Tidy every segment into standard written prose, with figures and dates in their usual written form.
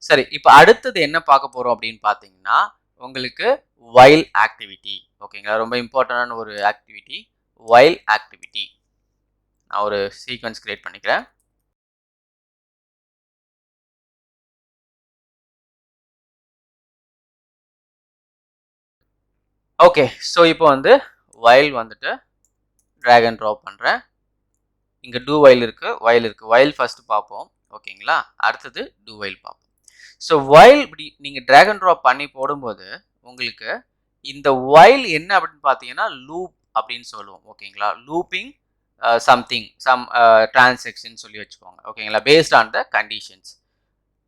சரி, இப்போ அடுத்தது என்ன பார்க்க போறோம் அப்படின்னு பார்த்தீங்கன்னா, உங்களுக்கு while ஆக்டிவிட்டி. ஓகேங்களா? ரொம்ப இம்பார்ட்டன்டான ஒரு ஆக்டிவிட்டி. while activity. நான் ஒரு சீக்வென்ஸ் கிரியேட் பண்ணிக்கிறேன். ஓகே. ஸோ இப்போ வந்து while வந்துட்டு drag and drop பண்றேன். இங்க do while இருக்கு, while இருக்கு. while ஃபர்ஸ்ட் பார்ப்போம். ஓகேங்களா? அடுத்தது do while பார்ப்போம். ஸோ while இப்படி நீங்க drag and drop பண்ணி போடும்போது உங்களுக்கு இந்த while என்ன அப்படின்னு பார்த்தீங்கன்னா லூப் அப்படின்னு சொல்லுவோம். ஓகேங்களா? லூப்பிங் சம்திங் சம் டிரான்சாக்ஷன் சொல்லி வச்சுக்கோங்க. ஓகேங்களா? Based on the conditions.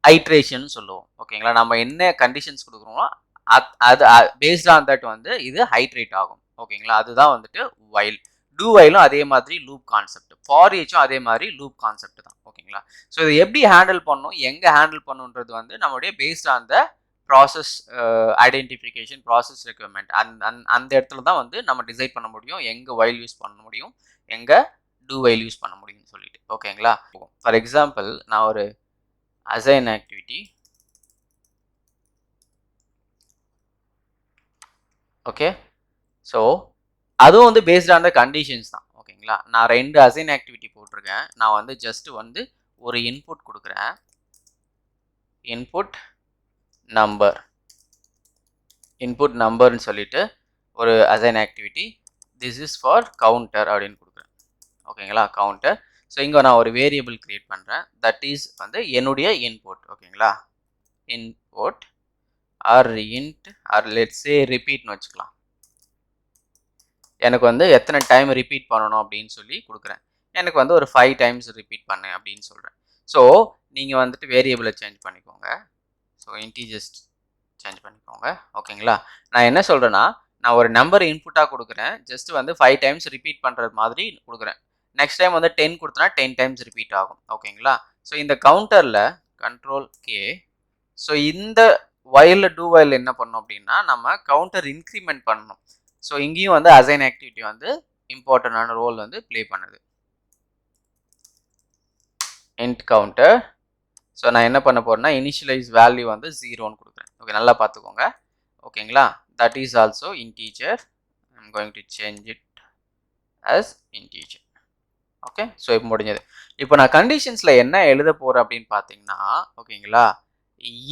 Iteration சொல்லுவோம். ஓகேங்களா? நம்ம என்ன கண்டிஷன்ஸ் கொடுக்குறோமோ அது பேஸ்ட் ஆன் தட் வந்து இது ஹைட்ரேட் ஆகும். ஓகேங்களா? அதுதான் வந்துட்டு while. do whileம் அதே மாதிரி லூப் கான்செப்ட். ஃபார் ஈச்சும் அதே மாதிரி லூப் கான்செப்ட் தான். ஓகேங்களா? ஸோ இதை எப்படி ஹேண்டில் பண்ணணும், எங்க ஹேண்டில் பண்ணணுன்றது வந்து நம்மளுடைய based on the process identification, process requirement அந்த இடத்துல தான் வந்து நம்ம டிசைட் பண்ண முடியும் எங்க while யூஸ் பண்ண முடியும், எங்க do while யூஸ் பண்ண முடியும்னு சொல்லிட்டு. ஓகேங்களா? ஃபார் எக்ஸாம்பிள் நான் ஒரு assign activity. ஓகே. ஸோ அதுவும் வந்து பேஸ்ட் ஆன் த கண்டிஷன்ஸ் தான். ஓகேங்களா? நான் 2 assign activity போட்டிருக்கேன். நான் வந்து ஜஸ்ட் வந்து ஒரு இன்புட் கொடுக்குறேன். Input number. இன்புட் நம்பர்னு சொல்லிட்டு ஒரு assign activity. This is for counter அப்படின்னு கொடுக்குறேன். ஓகேங்களா? கவுண்டர். ஸோ இங்கே நான் ஒரு வேரியபிள் கிரியேட் பண்ணுறேன். தட் இஸ் வந்து என்னுடைய இன்புட். ஓகேங்களா? Input or int or let's say ரிப்பீட்னு வச்சுக்கலாம். எனக்கு வந்து எத்தனை டைம் ரிப்பீட் பண்ணணும் அப்படின்னு சொல்லி கொடுக்குறேன். எனக்கு வந்து ஒரு 5 டைம்ஸ் ரிப்பீட் பண்ணேன் அப்படின்னு சொல்கிறேன். ஸோ நீங்கள் வந்துட்டு வேரியபிளை சேஞ்ச் பண்ணிக்கோங்க. ஸோ இன்டீஜர்ஸ் சேஞ்ச் பண்ணிக்கோங்க. ஓகேங்களா? நான் என்ன சொல்கிறேன்னா, நான் ஒரு நம்பர் இன்புட்டாக கொடுக்குறேன். ஜஸ்ட் வந்து 5 டைம்ஸ் ரிப்பீட் பண்ணுறது மாதிரி கொடுக்குறேன். நெக்ஸ்ட் டைம் வந்து 10 கொடுத்தனா 10 டைம்ஸ் ரிப்பீட் ஆகும். ஓகேங்களா? ஸோ இந்த கவுண்டரில் கண்ட்ரோல் கே. ஸோ இந்த while do while என்ன பண்ணோம் அப்படின்னா நம்ம கவுண்டர் இன்க்ரிமெண்ட் பண்ணணும். ஸோ இங்கேயும் வந்து assign ஆக்டிவிட்டி வந்து இம்பார்ட்டன்டான ரோல் வந்து ப்ளே பண்ணுது. Int counter. ஸோ நான் என்ன பண்ண போறேன்னா இனிஷியலைஸ் வேல்யூ வந்து 0ன்னு கொடுக்குறேன். ஓகே, நல்லா பார்த்துக்கோங்க. ஓகேங்களா? That is also integer. I am going to change it as integer. Okay, so இப்போ முடிஞ்சது. இப்போ நான் கண்டிஷன்ஸில் என்ன எழுத போகிறேன் அப்படின்னு பார்த்தீங்கன்னா, ஓகேங்களா,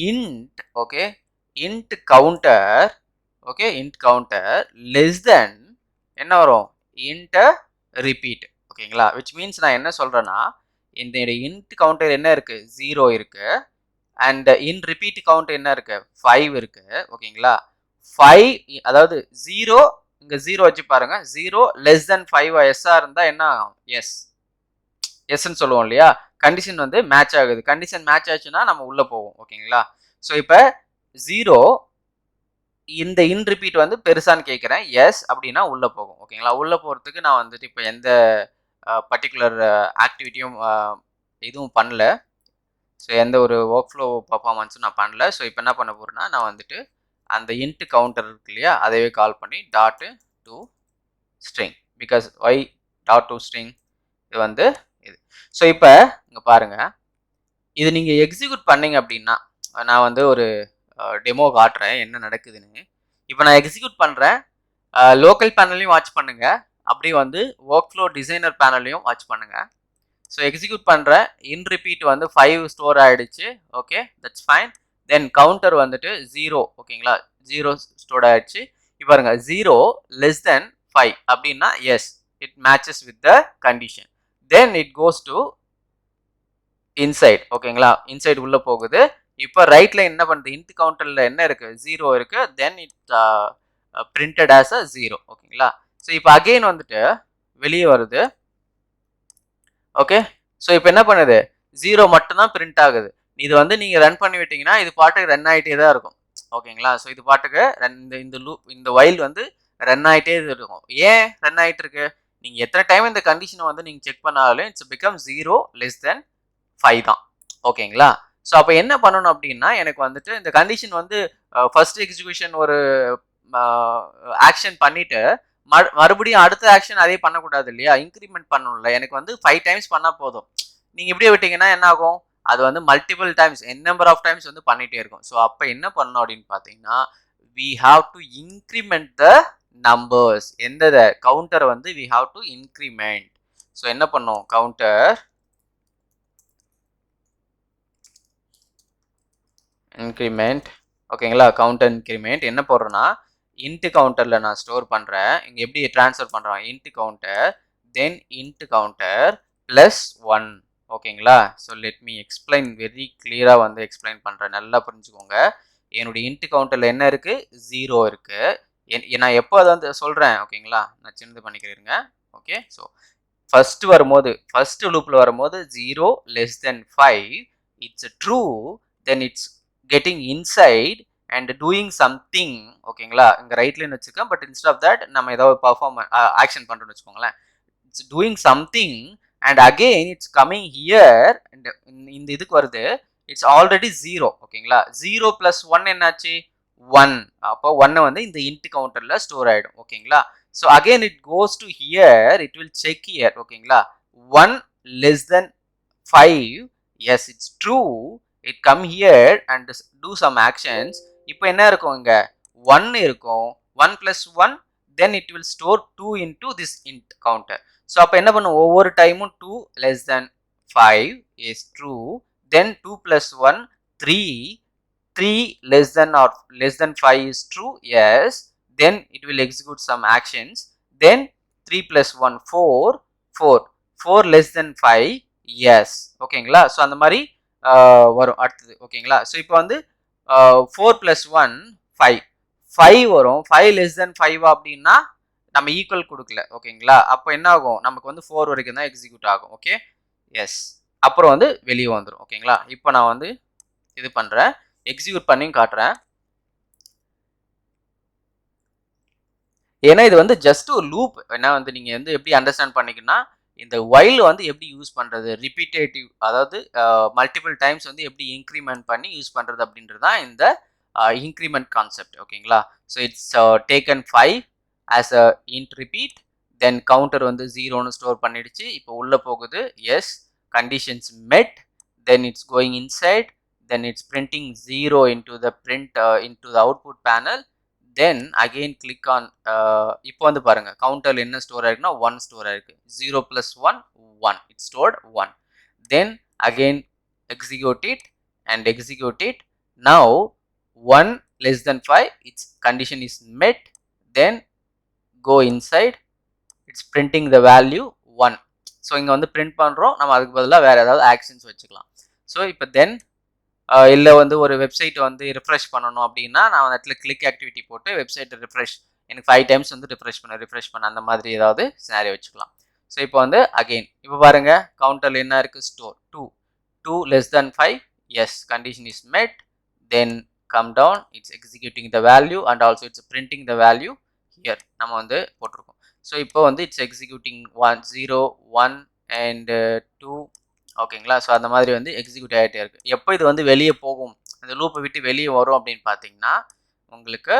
int, okay, int counter, okay, int counter less then என்ன வரும், இன்ட் ரிப்பீட். ஓகேங்களா? விச் மீன்ஸ் நான் என்ன சொல்கிறேன்னா, இந்த இன்ட் கவுண்டர் என்ன இருக்குது, 0 இருக்குது. அண்ட் இன் ரிப்பீட் கவுண்ட் என்ன இருக்குது, 5 இருக்குது. ஓகேங்களா? 5 அதாவது 0 இங்கே 0 வச்சு பாருங்க. 0 லெஸ் தென் 5 எஸ்ஸாக இருந்தால் என்ன ஆகும், எஸ் எஸ்ன்னு சொல்லுவோம் இல்லையா? கண்டிஷன் வந்து மேட்ச் ஆகுது. கண்டிஷன் மேட்ச் ஆச்சுன்னா நம்ம உள்ளே போவோம். ஓகேங்களா? ஸோ இப்போ 0 இந்த இன் ரிப்பீட் வந்து பெருசான்னு கேட்குறேன். எஸ் அப்படின்னா உள்ளே போகும். ஓகேங்களா? உள்ளே போகிறதுக்கு நான் வந்துட்டு இப்போ எந்த பர்டிகுலர் ஆக்டிவிட்டியும் இதுவும் பண்ணல. ஸோ எந்த ஒரு ஒர்க் ஃப்ளோ பர்ஃபார்மன்ஸும் நான் பண்ணல. ஸோ இப்போ என்ன பண்ண போகிறேன்னா, நான் வந்துட்டு அந்த இன்ட் கவுண்டர் இருக்கு இல்லையா, அதையே கால் பண்ணி dot to string. Because y dot to string இது வந்து இது. ஸோ இப்போ இங்கே பாருங்கள், இது நீங்கள் எக்ஸிக்யூட் பண்ணீங்க அப்படின்னா, நான் வந்து ஒரு டெமோ காட்டுறேன் என்ன நடக்குதுன்னு. இப்போ நான் எக்ஸிக்யூட் பண்ணுறேன். லோக்கல் பேனல்லையும் வாட்ச் பண்ணுங்கள், அப்படி வந்து ஒர்க் ஃப்ளோ டிசைனர் பேனல்லையும் வாட்ச் பண்ணுங்கள். ஸோ எக்ஸிக்யூட் பண்ணுறேன். இன் ரிப்பீட் வந்து 5 ஸ்டோர் ஆகிடுச்சு. Okay, that's fine. Then counter வந்துட்டு 0. ஓகேங்களா? 0 ஸ்டோர் ஆகிடுச்சு. இப்போ பாருங்க, 0 லெஸ் தென் 5 அப்படின்னா yes, it matches with the condition. Then it goes to inside. ஓகேங்களா? இன்சைட் உள்ளே போகுது. இப்போ ரைட்ல என்ன பண்ணுது, இன்ட் கவுண்டரில் என்ன இருக்குது, 0 இருக்குது. Then it printed as a 0. ஓகேங்களா? ஸோ இப்போ அகெயின் வந்துட்டு வெளியே வருது. ஓகே, ஸோ இப்போ என்ன பண்ணுது, 0 மட்டும்தான் பிரிண்ட் ஆகுது. இது வந்து நீங்கள் ரன் பண்ணி விட்டீங்கன்னா இது பாட்டுக்கு ரன் ஆகிட்டே தான் இருக்கும். ஓகேங்களா? ஸோ இது பாட்டுக்கு இந்த while வந்து ரன் ஆகிட்டே இருக்கும். ஏன் ரன் ஆகிட்டு இருக்கு, நீங்கள் எத்தனை டைம் இந்த கண்டிஷனை வந்து நீங்கள் செக் பண்ணாலும் இட்ஸ் பிகம் 0 லெஸ் தென் 5 தான். ஓகேங்களா? ஸோ அப்போ என்ன பண்ணணும் அப்படின்னா, எனக்கு வந்துட்டு இந்த கண்டிஷன் வந்து ஃபர்ஸ்ட் எக்ஸிக்யூஷன் ஒரு ஆக்ஷன் பண்ணிட்டு மறுபடியும் அடுத்த ஆக்ஷன் அதே பண்ணக்கூடாது இல்லையா, இன்க்ரிமெண்ட் பண்ணணும்ல. எனக்கு வந்து 5 டைம்ஸ் பண்ணால் போதும். நீங்கள் இப்படியே விட்டீங்கன்னா என்ன ஆகும், அது வந்து multiple times number of times வந்து பண்ணிகிட்டே இருக்கும். ஸோ அப்போ என்ன பண்ணணும் அப்படின்னு பார்த்தீங்கன்னா we have to increment the numbers. எந்த கவுண்டரை வந்து we have to increment. So என்ன பண்ணோம் கவுண்டர் இன்க்ரிமெண்ட் ஓகேங்களா. கவுண்டர் இன்க்ரிமெண்ட் என்ன போடுறேன்னா இன்ட் கவுண்டரில் நான் ஸ்டோர் பண்ணுறேன். இங்கே எப்படி ட்ரான்ஸ்ஃபர் பண்ணுறேன் இன்ட் கவுண்டர் தென் இன்ட் கவுண்டர் ப்ளஸ் 1 ஓகேங்களா. So let me explain very கிளியராக வந்து எக்ஸ்பிளைன் பண்ணுறேன், நல்லா புரிஞ்சுக்கோங்க. என்னுடைய இன்ட் கவுண்டரில் என்ன இருக்குது 0 இருக்குது. நான் எப்போ அதை வந்து சொல்கிறேன் ஓகேங்களா. நான் சின்னது பண்ணிக்கிறேங்க. ஓகே ஸோ ஃபர்ஸ்ட் வரும்போது ஃபர்ஸ்ட் லூப்பில் வரும்போது 0 less than 5 it's true, then it's getting inside and doing something ஓகேங்களா. இங்கே ரைட்லேன்னு வச்சுக்கேன், பட் இன்ஸ்ட் ஆஃப் தட் நம்ம ஏதாவது பர்ஃபார்ம் ஆக்ஷன் பண்ணுறோன்னு வச்சுக்கோங்களேன். It's doing something and again it's coming here and இந்த இதுக்கு வருது இட்ஸ் ஆல்ரெடி 0 ஓகேங்களா. 0 + 1 என்னாச்சு 1. அப்போ 1 வந்து இந்த இன்ட் கவுண்டரில் ஸ்டோர் ஆகிடும் ஓகேங்களா. So again it goes to hear, it will check here ஓகேங்களா. 1 less than 5 yes it's true, it come here and do some actions. இப்போ என்ன இருக்கும் இங்க 1 இருக்கும், 1 + 1 then it will store 2 into this int counter. So அப்போ என்ன பண்ணும் ஒவ்வொரு டைமும் 2 less than 5 is true, then 2 + 1 3 less than or less than 5 is true yes, then it will execute some actions, then 3 + 1 4 less than 5 yes ஓகேங்களா. So அந்த மாதிரி வரும் அடுத்தது ஓகேங்களா. ஸோ இப்போ வந்து 4 + 1 5 வரும். 5 less than 5 அப்படின்னா நம்ம ஈக்குவல் கொடுக்கல ஓகேங்களா. அப்போ என்ன ஆகும் நமக்கு வந்து 4 வரைக்கும் தான் எக்ஸிக்யூட் ஆகும். ஓகே எஸ் அப்புறம் வந்து வெளியே வந்துடும் ஓகேங்களா. இப்போ நான் வந்து இது பண்ணுறேன், எக்ஸிக்யூட் பண்ணியும் காட்டுறேன். ஏன்னா இது வந்து ஜஸ்ட் ஒரு லூப். ஏன்னா வந்து நீங்கள் வந்து எப்படி அண்டர்ஸ்டாண்ட் பண்ணிக்கணும்னா இந்த ஒயில் வந்து எப்படி யூஸ் பண்ணுறது ரிப்பீட்டேட்டிவ், அதாவது மல்டிபிள் டைம்ஸ் வந்து எப்படி இன்க்ரிமெண்ட் பண்ணி யூஸ் பண்ணுறது அப்படின்றது தான் இந்த இன்க்ரிமெண்ட் கான்செப்ட் ஓகேங்களா. So it's taken 5 as a int repeat, then counter வந்து 0ன்னு ஸ்டோர் பண்ணிடுச்சு. இப்போ உள்ளே போகுது எஸ் கண்டிஷன்ஸ் மெட், then it's going inside, then it's printing 0 into the print into the output panel, then again click on இப்போ வந்து பாருங்க கவுண்டர்ல என்ன ஸ்டோர் ஆயிருக்குன்னா 1 ஸ்டோர் ஆயிருக்கு. 0 + 1 1 it stored 1, then again execute it and execute it. Now 1 less than 5 its condition is met, then go inside, it's printing the value 1. So இங்கே வந்து print பண்ணுறோம், நம்ம அதுக்கு பதிலாக வேறு ஏதாவது ஆக்ஷன்ஸ் வச்சுக்கலாம். ஸோ இப்போ தென் இல்லை வந்து ஒரு வெப்சைட்டை வந்து ரிஃப்ரெஷ் பண்ணணும் அப்படின்னா நான் அந்த இடத்துல கிளிக் ஆக்டிவிட்டி போட்டு வெப்சைட்டை ரிஃப்ரெஷ் எனக்கு 5 டைம்ஸ் வந்து ரிஃப்ரெஷ் பண்ண அந்த மாதிரி ஏதாவது சினாரியோ வச்சுக்கலாம். ஸோ இப்போ வந்து அகெயின் இப்போ பாருங்க கவுண்டரில் என்ன இருக்குது store 2 less than 5 yes condition is met, then come down it's executing the value and also it's printing the value here நம்ம வந்து போட்டிருக்கோம். ஸோ இப்போ வந்து இட்ஸ் எக்ஸிக்யூட்டிங் 0 1 and 2 ஓகேங்களா. ஸோ அந்த மாதிரி வந்து எக்ஸிக்யூட் ஆகிட்டே இருக்குது. எப்போ இது வந்து வெளியே போகும் அந்த லூப்பை விட்டு வெளியே வரும் அப்படின்னு பார்த்தீங்கன்னா உங்களுக்கு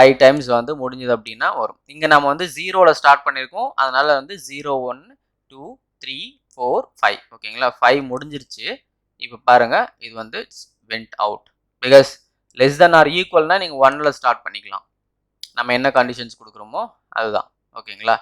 5 டைம்ஸ் வந்து முடிஞ்சது அப்படின்னா வரும். இங்கே நம்ம வந்து 0ல் ஸ்டார்ட் பண்ணியிருக்கோம், அதனால வந்து 0 1 2 3 4 5 ஓகேங்களா. 5 முடிஞ்சிருச்சு. இப்போ பாருங்க இது வந்து went out because less than or ஈக்குவல்னா நீங்கள் 1ல் ஸ்டார்ட் பண்ணிக்கலாம். நம்ம என்ன கண்டிஷன்ஸ் கொடுக்குறோமோ அதுதான் ஓகேங்களா.